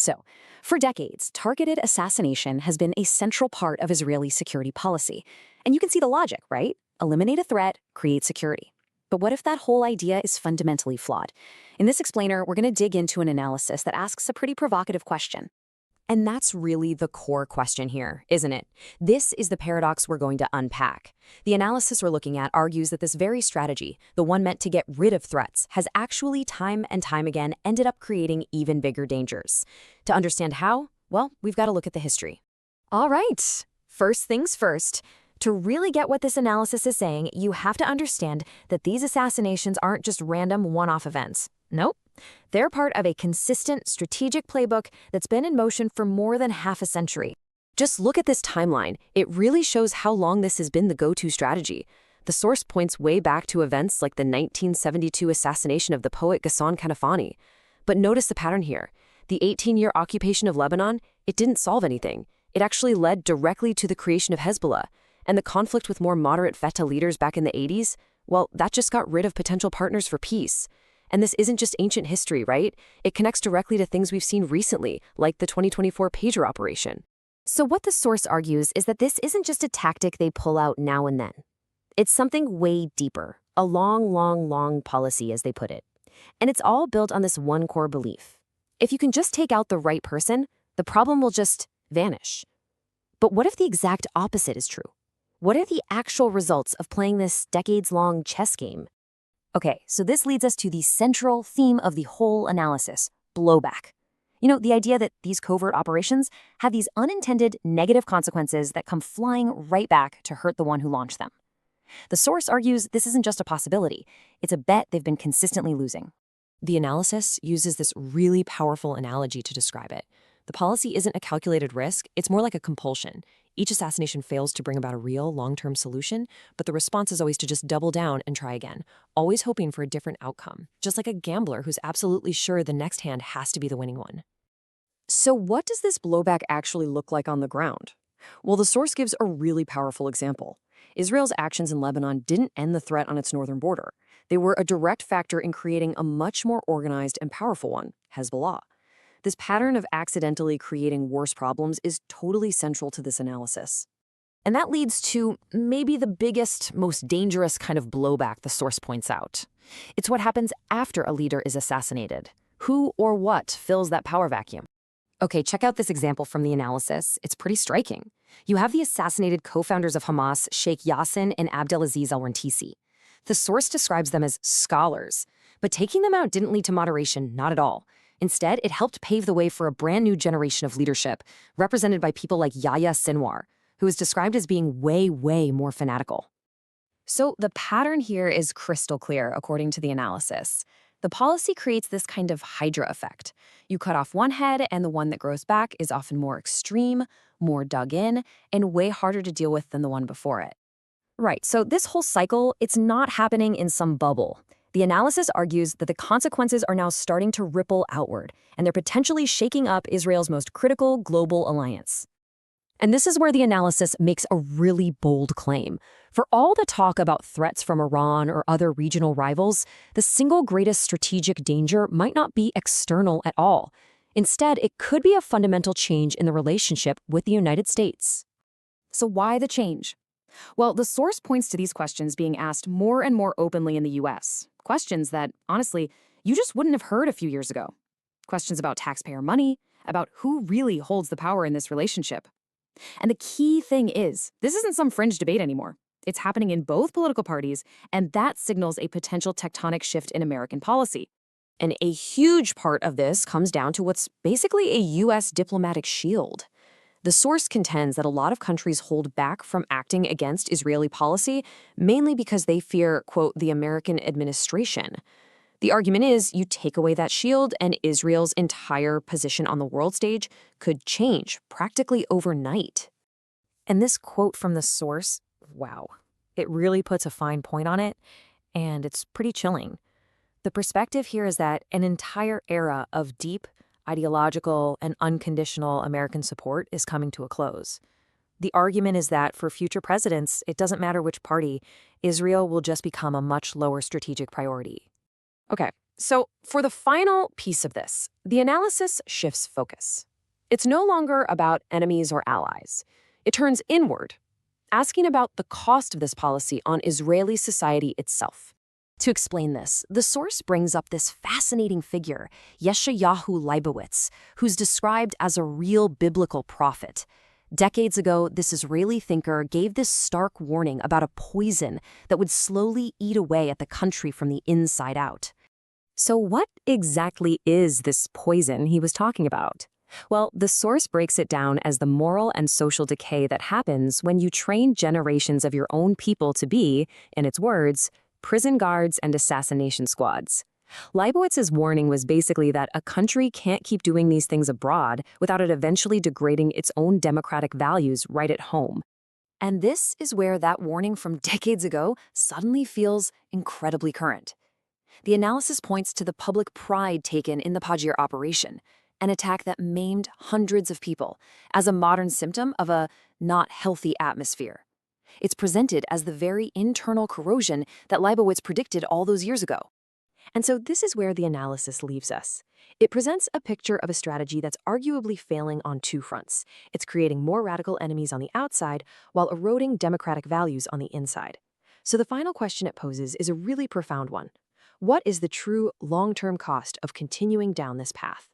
So, for decades, targeted assassination has been a central part of Israeli security policy. And you can see the logic, right? Eliminate a threat, create security. But what if that whole idea is fundamentally flawed? In this explainer, we're going to dig into an analysis that asks a pretty provocative question. And that's really the core question here, isn't it? This is the paradox we're going to unpack. The analysis we're looking at argues that this very strategy, the one meant to get rid of threats, has actually time and time again ended up creating even bigger dangers. To understand how, well, we've got to look at the history. All right, first things first. To really get what this analysis is saying, you have to understand that these assassinations aren't just random one-off events. Nope. They're part of a consistent, strategic playbook that's been in motion for more than half a century. Just look at this timeline. It really shows how long this has been the go-to strategy. The source points way back to events like the 1972 assassination of the poet Ghassan Kanafani. But notice the pattern here. The 18-year occupation of Lebanon, it didn't solve anything. It actually led directly to the creation of Hezbollah. And the conflict with more moderate Fatah leaders back in the 80s, well, that just got rid of potential partners for peace. And this isn't just ancient history, right? It connects directly to things we've seen recently, like the 2024 pager operation. So what the source argues is that this isn't just a tactic they pull out now and then. It's something way deeper, a long policy, as they put it. And it's all built on this one core belief. If you can just take out the right person, the problem will just vanish. But what if the exact opposite is true? What are the actual results of playing this decades-long chess game? Okay, so this leads us to the central theme of the whole analysis, blowback. You know, the idea that these covert operations have these unintended negative consequences that come flying right back to hurt the one who launched them. The source argues this isn't just a possibility, it's a bet they've been consistently losing. The analysis uses this really powerful analogy to describe it. The policy isn't a calculated risk, it's more like a compulsion. Each assassination fails to bring about a real, long-term solution, but the response is always to just double down and try again, always hoping for a different outcome, just like a gambler who's absolutely sure the next hand has to be the winning one. So what does this blowback actually look like on the ground? Well, the source gives a really powerful example. Israel's actions in Lebanon didn't end the threat on its northern border. They were a direct factor in creating a much more organized and powerful one, Hezbollah. This pattern of accidentally creating worse problems is totally central to this analysis. And that leads to maybe the biggest, most dangerous kind of blowback the source points out. It's what happens after a leader is assassinated. Who or what fills that power vacuum? Okay, check out this example from the analysis. It's pretty striking. You have the assassinated co-founders of Hamas, Sheikh Yassin and Abdelaziz al-Rantisi. The source describes them as scholars, but taking them out didn't lead to moderation, not at all. Instead, it helped pave the way for a brand new generation of leadership, represented by people like Yahya Sinwar, who is described as being way more fanatical. So the pattern here is crystal clear, according to the analysis. The policy creates this kind of Hydra effect. You cut off one head, and the one that grows back is often more extreme, more dug in, and way harder to deal with than the one before it. Right, so this whole cycle, it's not happening in some bubble. The analysis argues that the consequences are now starting to ripple outward, and they're potentially shaking up Israel's most critical global alliance. And this is where the analysis makes a really bold claim. For all the talk about threats from Iran or other regional rivals, the single greatest strategic danger might not be external at all. Instead, it could be a fundamental change in the relationship with the United States. So why the change? Well, the source points to these questions being asked more and more openly in the U.S. Questions that, honestly, you just wouldn't have heard a few years ago. Questions about taxpayer money, about who really holds the power in this relationship. And the key thing is, this isn't some fringe debate anymore. It's happening in both political parties, and that signals a potential tectonic shift in American policy. And a huge part of this comes down to what's basically a U.S. diplomatic shield. The source contends that a lot of countries hold back from acting against Israeli policy, mainly because they fear, quote, the American administration. The argument is you take away that shield and Israel's entire position on the world stage could change practically overnight. And this quote from the source, wow, it really puts a fine point on it, and it's pretty chilling. The perspective here is that an entire era of deep, ideological, and unconditional American support is coming to a close. The argument is that for future presidents, it doesn't matter which party, Israel will just become a much lower strategic priority. Okay, So, for the final piece of this, the analysis shifts focus. It's no longer about enemies or allies. It turns inward, asking about the cost of this policy on Israeli society itself. To explain this, the source brings up this fascinating figure, Yeshayahu Leibowitz, who's described as a real biblical prophet. Decades ago, this Israeli thinker gave this stark warning about a poison that would slowly eat away at the country from the inside out. So what exactly is this poison he was talking about? Well, the source breaks it down as the moral and social decay that happens when you train generations of your own people to be, in its words, prison guards and assassination squads. Leibowitz's warning was basically that a country can't keep doing these things abroad without it eventually degrading its own democratic values right at home. And this is where that warning from decades ago suddenly feels incredibly current. The analysis points to the public pride taken in the Pajir operation, an attack that maimed hundreds of people, as a modern symptom of a not healthy atmosphere. It's presented as the very internal corrosion that Leibowitz predicted all those years ago. And so this is where the analysis leaves us. It presents a picture of a strategy that's arguably failing on two fronts. It's creating more radical enemies on the outside while eroding democratic values on the inside. So the final question it poses is a really profound one. What is the true long-term cost of continuing down this path?